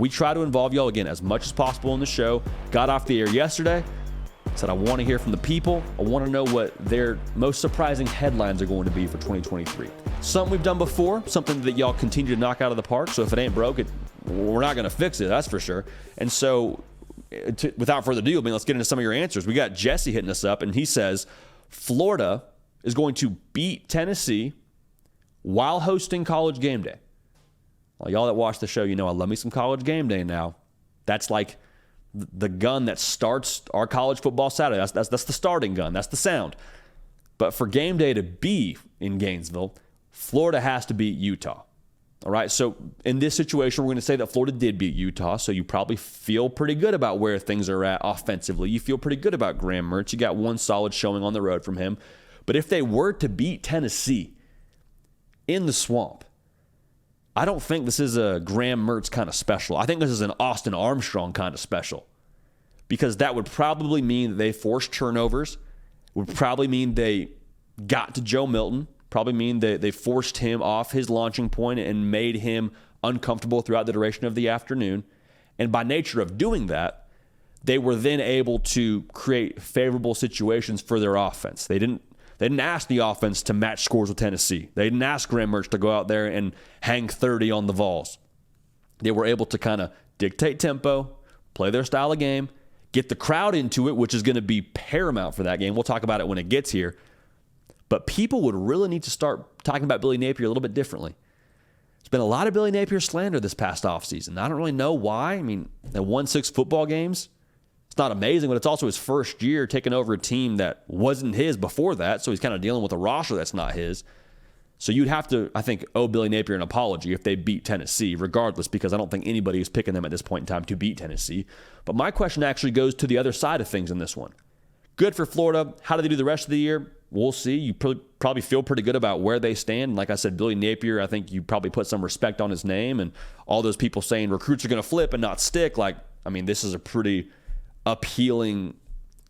we try to involve y'all, again, as much as possible in the show. Got off the air yesterday. Said I want to hear from the people. I want to know what their most surprising headlines are going to be for 2023. Something we've done before, something that y'all continue to knock out of the park. So if it ain't broke, we're not going to fix it, that's for sure. And so without further ado, let's get into some of your answers. We got Jesse hitting us up, and he says Florida is going to beat Tennessee while hosting College Game Day. Well, y'all that watch the show, you know I love me some College Game Day now. That's like the gun that starts our college football Saturday. That's the starting gun. That's the sound. But for game day to be in Gainesville, Florida has to beat Utah. All right, so in this situation, we're going to say that Florida did beat Utah, so you probably feel pretty good about where things are at offensively. You feel pretty good about Graham Mertz. You got one solid showing on the road from him. But if they were to beat Tennessee in the Swamp, I don't think this is a Graham Mertz kind of special. I think this is an Austin Armstrong kind of special, because that would probably mean that they forced turnovers, would probably mean they got to Joe Milton, probably mean that they forced him off his launching point and made him uncomfortable throughout the duration of the afternoon. And by nature of doing that, they were then able to create favorable situations for their offense. They didn't ask the offense to match scores with Tennessee. They didn't ask Graham Mertz to go out there and hang 30 on the Vols. They were able to kind of dictate tempo, play their style of game, get the crowd into it, which is going to be paramount for that game. We'll talk about it when it gets here. But people would really need to start talking about Billy Napier a little bit differently. There's been a lot of Billy Napier slander this past offseason. I don't really know why. I mean, they won 6 football games. It's not amazing, but it's also his first year taking over a team that wasn't his before that, so he's kind of dealing with a roster that's not his. So you'd have to, I think, owe Billy Napier an apology if they beat Tennessee, regardless, because I don't think anybody is picking them at this point in time to beat Tennessee. But my question actually goes to the other side of things in this one. Good for Florida. How do they do the rest of the year? We'll see. You probably feel pretty good about where they stand. Like I said, Billy Napier, I think you probably put some respect on his name, and all those people saying recruits are going to flip and not stick. This is a pretty appealing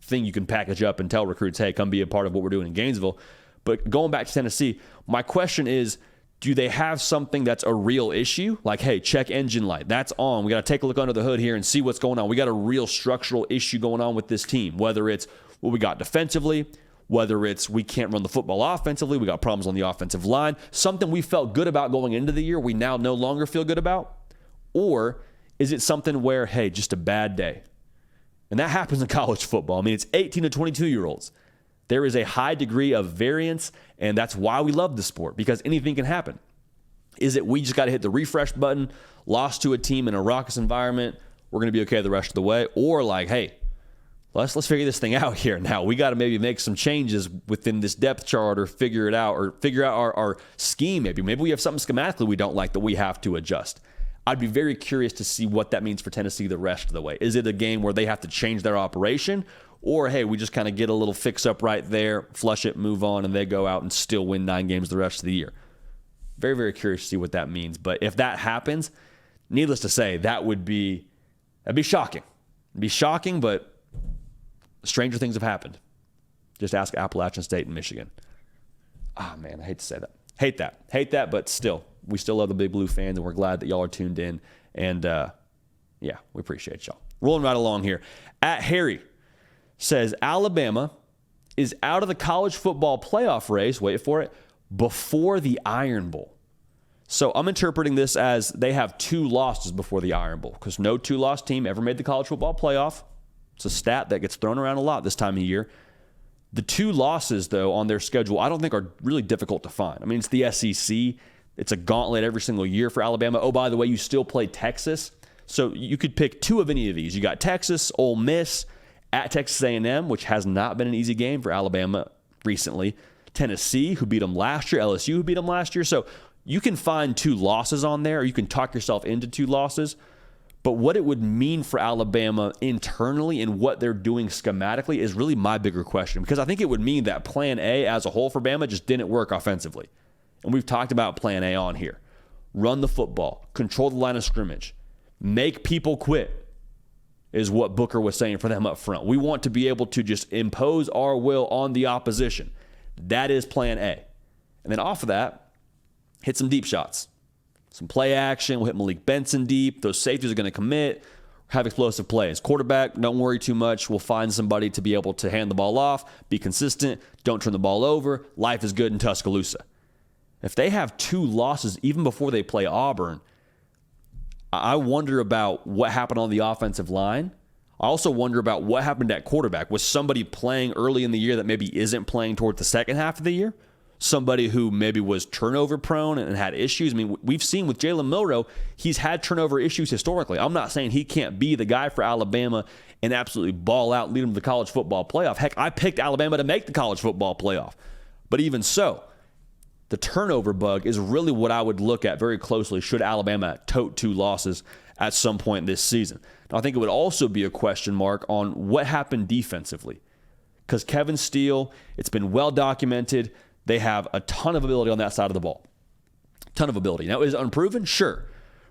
thing you can package up and tell recruits, hey, come be a part of what we're doing in Gainesville. But going back to Tennessee, my question is, do they have something that's a real issue? Like, hey, check engine light. That's on. We got to take a look under the hood here and see what's going on. We got a real structural issue going on with this team, whether it's what we got defensively, whether it's we can't run the football offensively, we got problems on the offensive line, something we felt good about going into the year we now no longer feel good about? Or is it something where, hey, just a bad day? And that happens in college football. I mean, it's 18 to 22-year-olds. There is a high degree of variance, and that's why we love the sport, because anything can happen. Is it we just got to hit the refresh button, lost to a team in a raucous environment, we're going to be okay the rest of the way? Or like, hey, let's figure this thing out here now. We got to maybe make some changes within this depth chart, or figure it out, or figure out our scheme maybe. Maybe we have something schematically we don't like that we have to adjust. I'd be very curious to see what that means for Tennessee the rest of the way. Is it a game where they have to change their operation? Or, hey, we just kind of get a little fix-up right there, flush it, move on, and they go out and still win 9 games the rest of the year? Very, very curious to see what that means. But if that happens, needless to say, that'd be shocking. It'd be shocking, but stranger things have happened. Just ask Appalachian State and Michigan. Man, I hate to say that. Hate that, but still, we still love the Big Blue fans, and we're glad that y'all are tuned in. And, we appreciate y'all. Rolling right along here. At Harry says Alabama is out of the college football playoff race, wait for it, before the Iron Bowl. So I'm interpreting this as they have 2 losses before the Iron Bowl, because no 2-loss team ever made the college football playoff. It's a stat that gets thrown around a lot this time of year. The 2 losses, though, on their schedule, I don't think are really difficult to find. I mean, it's the SEC. It's a gauntlet every single year for Alabama. Oh, by the way, you still play Texas. So you could pick 2 of any of these. You got Texas, Ole Miss, at Texas A&M, which has not been an easy game for Alabama recently. Tennessee, who beat them last year. LSU, who beat them last year. So you can find 2 losses on there, or you can talk yourself into 2 losses. But what it would mean for Alabama internally and what they're doing schematically is really my bigger question, because I think it would mean that plan A as a whole for Bama just didn't work offensively. And we've talked about plan A on here. Run the football, control the line of scrimmage, make people quit, is what Booker was saying for them up front. We want to be able to just impose our will on the opposition. That is plan A. And then off of that, hit some deep shots. some play action. We'll hit Malik Benson deep. Those safeties are going to commit, have explosive plays. Quarterback, don't worry too much. We'll find somebody to be able to hand the ball off, be consistent, don't turn the ball over. Life is good in Tuscaloosa. If they have 2 losses even before they play Auburn, I wonder about what happened on the offensive line. I also wonder about what happened at quarterback. Was somebody playing early in the year that maybe isn't playing toward the second half of the year? Somebody who maybe was turnover prone and had issues. I mean, we've seen with Jalen Milroe, he's had turnover issues historically. I'm not saying he can't be the guy for Alabama and absolutely ball out, lead them to the college football playoff. Heck, I picked Alabama to make the college football playoff. But even so, the turnover bug is really what I would look at very closely should Alabama tote 2 losses at some point this season. Now, I think it would also be a question mark on what happened defensively. Because Kevin Steele, it's been well documented, they have a ton of ability on that side of the ball. Ton of ability. Now, is it unproven? Sure.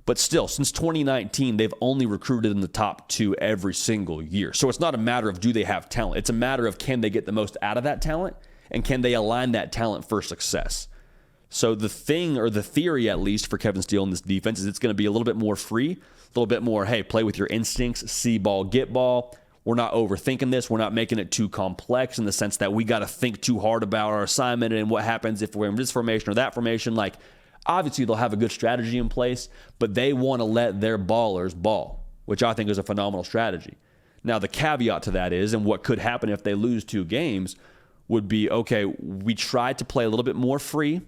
But still, since 2019, they've only recruited in the top 2 every single year. So it's not a matter of do they have talent. It's a matter of can they get the most out of that talent and can they align that talent for success. So the thing, or the theory at least, for Kevin Steele in this defense is it's going to be a little bit more free, a little bit more, hey, play with your instincts, see ball, get ball. We're not overthinking this. We're not making it too complex in the sense that we got to think too hard about our assignment and what happens if we're in this formation or that formation. Like, obviously, they'll have a good strategy in place, but they want to let their ballers ball, which I think is a phenomenal strategy. Now, the caveat to that is, and what could happen if they lose 2 games, would be, okay, we tried to play a little bit more free,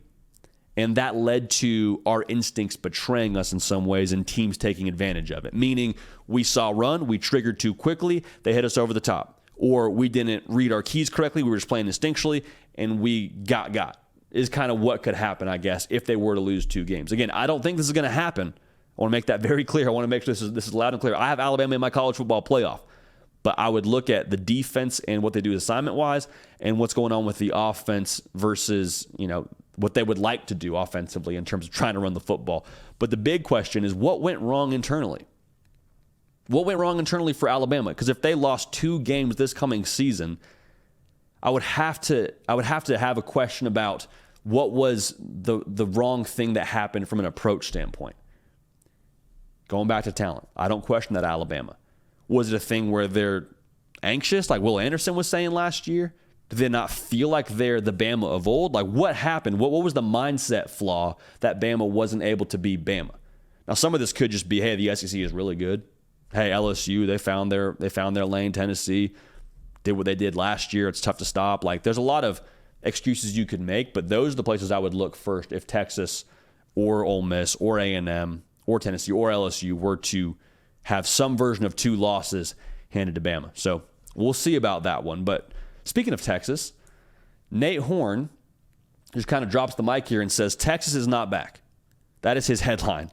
and that led to our instincts betraying us in some ways and teams taking advantage of it. Meaning we saw run, we triggered too quickly, they hit us over the top. Or we didn't read our keys correctly, we were just playing instinctually, and we got. Is kind of what could happen, I guess, if they were to lose 2 games. Again, I don't think this is going to happen. I want to make that very clear. I want to make sure this is loud and clear. I have Alabama in my college football playoff. But I would look at the defense and what they do assignment-wise and what's going on with the offense versus, what they would like to do offensively in terms of trying to run the football. But the big question is, what went wrong internally? What went wrong internally for Alabama? Because if they lost 2 games this coming season, I would have to have a question about what was the wrong thing that happened from an approach standpoint. Going back to talent, I don't question that Alabama. Was it a thing where they're anxious, like Will Anderson was saying last year? Did they not feel like they're the Bama of old? Like, what happened? What was the mindset flaw that Bama wasn't able to be Bama? Now, some of this could just be, hey, the SEC is really good. Hey, LSU, they found their lane. Tennessee did what they did last year. It's tough to stop. Like, there's a lot of excuses you could make, but those are the places I would look first if Texas or Ole Miss or A&M or Tennessee or LSU were to have some version of 2 losses handed to Bama. So we'll see about that one. But speaking of Texas, Nate Horn just kind of drops the mic here and says, Texas is not back. That is his headline.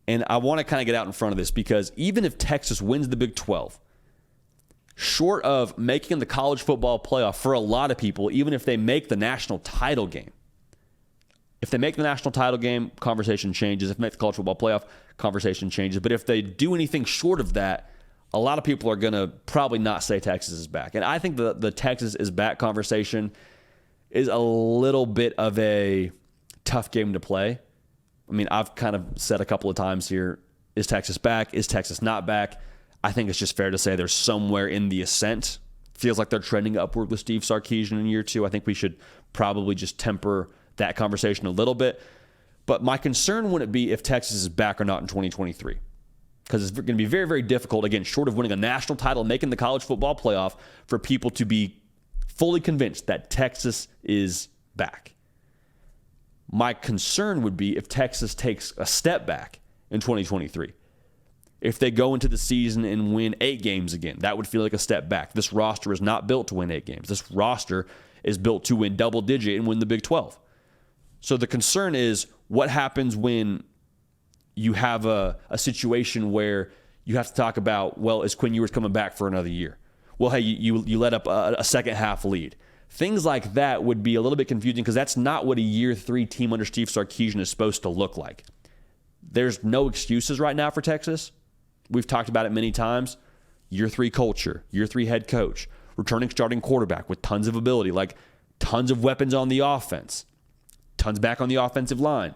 And I want to kind of get out in front of this because even if Texas wins the Big 12, short of making the college football playoff for a lot of people, even if they make the national title game, if they make the national title game, conversation changes. If they make the college football playoff, conversation changes. But if they do anything short of that, a lot of people are going to probably not say Texas is back. And I think the Texas is back conversation is a little bit of a tough game to play. I mean, I've kind of said a couple of times here, is Texas back? Is Texas not back? I think it's just fair to say they're somewhere in the ascent. Feels like they're trending upward with Steve Sarkisian in year 2. I think we should probably just temper that conversation a little bit. But my concern wouldn't be if Texas is back or not in 2023. Because it's going to be very, very difficult, again, short of winning a national title, making the college football playoff, for people to be fully convinced that Texas is back. My concern would be if Texas takes a step back in 2023. If they go into the season and win 8 games again, that would feel like a step back. This roster is not built to win 8 games. This roster is built to win double digit and win the Big 12. So the concern is what happens when you have a situation where you have to talk about, well, is Quinn Ewers coming back for another year? Well, hey, you let up a second half lead. Things like that would be a little bit confusing because that's not what a year 3 team under Steve Sarkisian is supposed to look like. There's no excuses right now for Texas. We've talked about it many times. Year 3 culture, year 3 head coach, returning starting quarterback with tons of ability, like tons of weapons on the offense, tons back on the offensive line.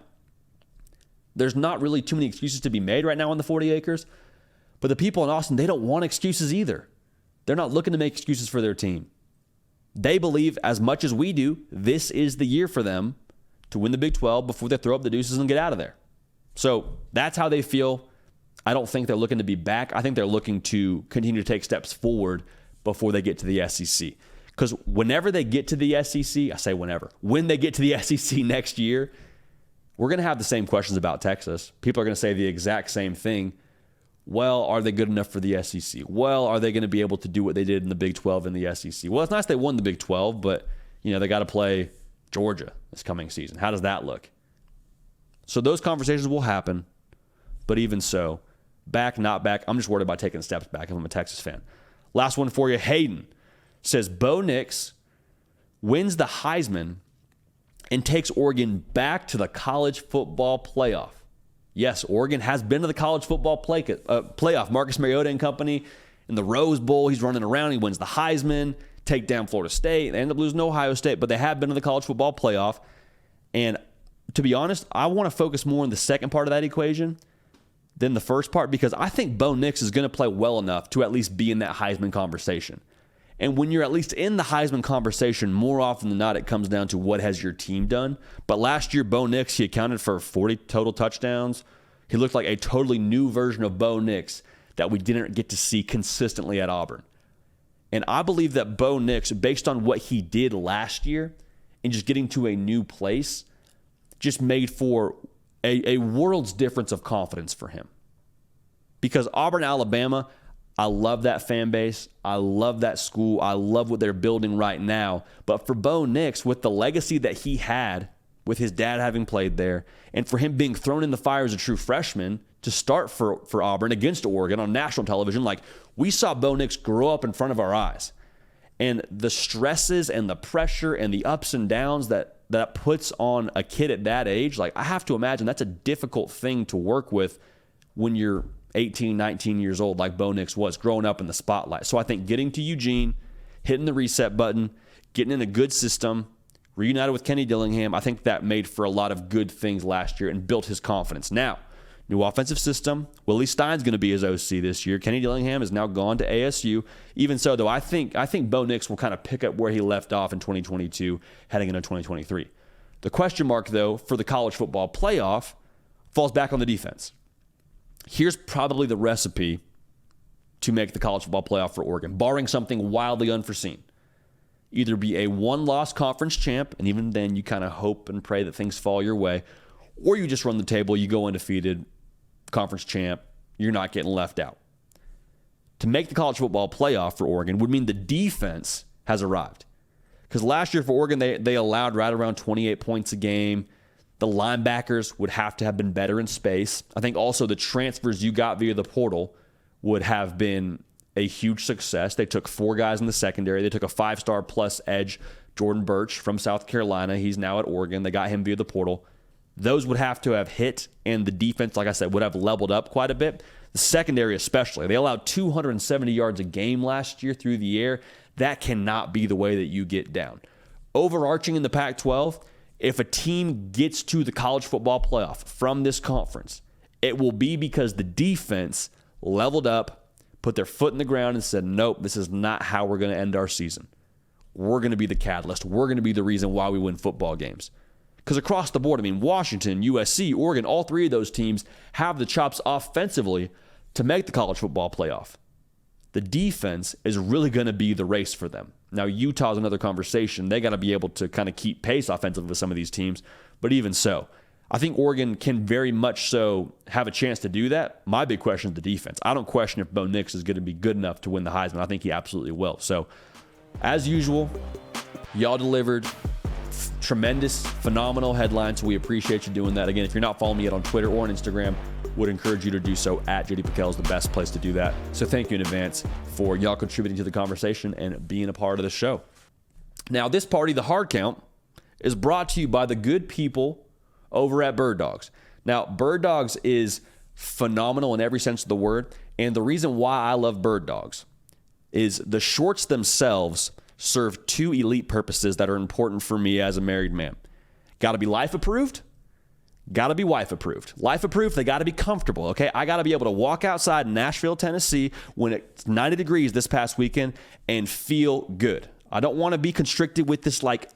There's not really too many excuses to be made right now on the 40 acres. But the people in Austin, they don't want excuses either. They're not looking to make excuses for their team. They believe, as much as we do, this is the year for them to win the Big 12 before they throw up the deuces and get out of there. So that's how they feel. I don't think they're looking to be back. I think they're looking to continue to take steps forward before they get to the SEC. Because whenever they get to the SEC, I say whenever, when they get to the SEC next year, we're going to have the same questions about Texas. People are going to say the exact same thing. Well, are they good enough for the SEC? Well, are they going to be able to do what they did in the Big 12 in the SEC? Well, it's nice they won the Big 12, but they got to play Georgia this coming season. How does that look? So those conversations will happen, but even so, back, not back, I'm just worried about taking steps back if I'm a Texas fan. Last one for you. Hayden says Bo Nix wins the Heisman and takes Oregon back to the college football playoff. Yes, Oregon has been to the college football playoff. Marcus Mariota and company in the Rose Bowl. He's running around. He wins the Heisman, take down Florida State. They end up losing to Ohio State, but they have been to the college football playoff. And to be honest, I want to focus more on the second part of that equation than the first part, because I think Bo Nix is going to play well enough to at least be in that Heisman conversation. And when you're at least in the Heisman conversation, more often than not, it comes down to what has your team done. But last year, Bo Nix, he accounted for 40 total touchdowns. He looked like a totally new version of Bo Nix that we didn't get to see consistently at Auburn. And I believe that Bo Nix, based on what he did last year and just getting to a new place, just made for a world's difference of confidence for him. Because Auburn, Alabama, I love that fan base. I love that school. I love what they're building right now. But for Bo Nix, with the legacy that he had, with his dad having played there, and for him being thrown in the fire as a true freshman to start for Auburn against Oregon on national television, like, we saw Bo Nix grow up in front of our eyes. And the stresses and the pressure and the ups and downs that puts on a kid at that age, like, I have to imagine that's a difficult thing to work with when you're 18, 19 years old, like Bo Nix was, growing up in the spotlight. So I think getting to Eugene, hitting the reset button, getting in a good system, reunited with Kenny Dillingham, I think that made for a lot of good things last year and built his confidence. Now, new offensive system. Willie Stein's going to be his OC this year. Kenny Dillingham has now gone to ASU. Even so, though, I think Bo Nix will kind of pick up where he left off in 2022, heading into 2023. The question mark, though, for the college football playoff falls back on the defense. Here's probably the recipe to make the college football playoff for Oregon, barring something wildly unforeseen. Either be a one-loss conference champ, and even then you kind of hope and pray that things fall your way, or you just run the table, you go undefeated, conference champ, you're not getting left out. To make the college football playoff for Oregon would mean the defense has arrived. Because last year for Oregon, they allowed right around 28 points a game. The linebackers would have to have been better in space. I think also the transfers you got via the portal would have been a huge success. They took 4 guys in the secondary. They took a 5-star plus edge, Jordan Birch from South Carolina. He's now at Oregon. They got him via the portal. Those would have to have hit, and the defense, like I said, would have leveled up quite a bit. The secondary especially. They allowed 270 yards a game last year through the air. That cannot be the way that you get down. Overarching in the Pac-12, if a team gets to the college football playoff from this conference, it will be because the defense leveled up, put their foot in the ground, and said, nope, this is not how we're going to end our season. We're going to be the catalyst. We're going to be the reason why we win football games. Because across the board, Washington, USC, Oregon, all 3 of those teams have the chops offensively to make the college football playoff. The defense is really going to be the race for them. Now, Utah's another conversation. They got to be able to kind of keep pace offensively with some of these teams. But even so, I think Oregon can very much so have a chance to do that. My big question is the defense. I don't question if Bo Nix is going to be good enough to win the Heisman. I think he absolutely will. So, as usual, y'all delivered tremendous, phenomenal headlines. So we appreciate you doing that. Again, if you're not following me yet on Twitter or on Instagram, would encourage you to do so. At JD Piquel is the best place to do that. So thank you in advance for y'all contributing to the conversation and being a part of the show. Now, this party, the Hard Count, is brought to you by the good people over at Bird Dogs. Now, Bird Dogs is phenomenal in every sense of the word. And the reason why I love Bird Dogs is the shorts themselves serve 2 elite purposes that are important for me as a married man. Got to be life approved. got to be wife approved. Life approved, they got to be comfortable, okay? I got to be able to walk outside in Nashville, Tennessee when it's 90 degrees this past weekend and feel good. I don't want to be constricted with this like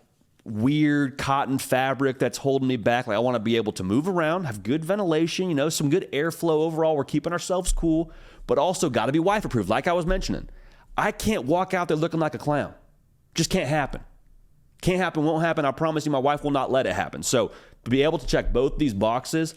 weird cotton fabric that's holding me back. Like I want to be able to move around, have good ventilation, you know, some good airflow overall. We're keeping ourselves cool, but also got to be wife approved. Like I was mentioning, I can't walk out there looking like a clown. Just can't happen. Can't happen, won't happen. I promise you my wife will not let it happen. So to be able to check both these boxes,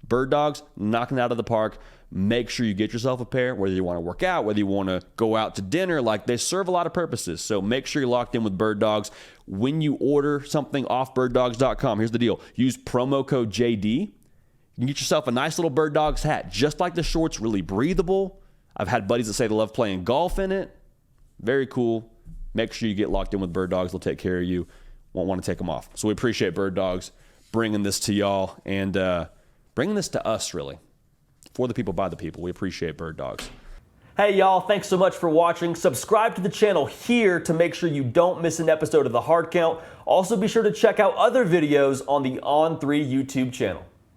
Bird Dogs, knocking it out of the park. Make sure you get yourself a pair, whether you want to work out, whether you want to go out to dinner. Like they serve a lot of purposes. So make sure you're locked in with Bird Dogs. When you order something off birddogs.com, here's the deal. Use promo code JD. You can get yourself a nice little Bird Dogs hat, just like the shorts, really breathable. I've had buddies that say they love playing golf in it. Very cool. Make sure you get locked in with Bird Dogs. They'll take care of you. Won't want to take them off. So we appreciate Bird Dogs bringing this to y'all and bringing this to us, really. For the people, by the people. We appreciate Bird Dogs. Hey, y'all. Thanks so much for watching. Subscribe to the channel here to make sure you don't miss an episode of The Hard Count. Also, be sure to check out other videos on the On3 YouTube channel.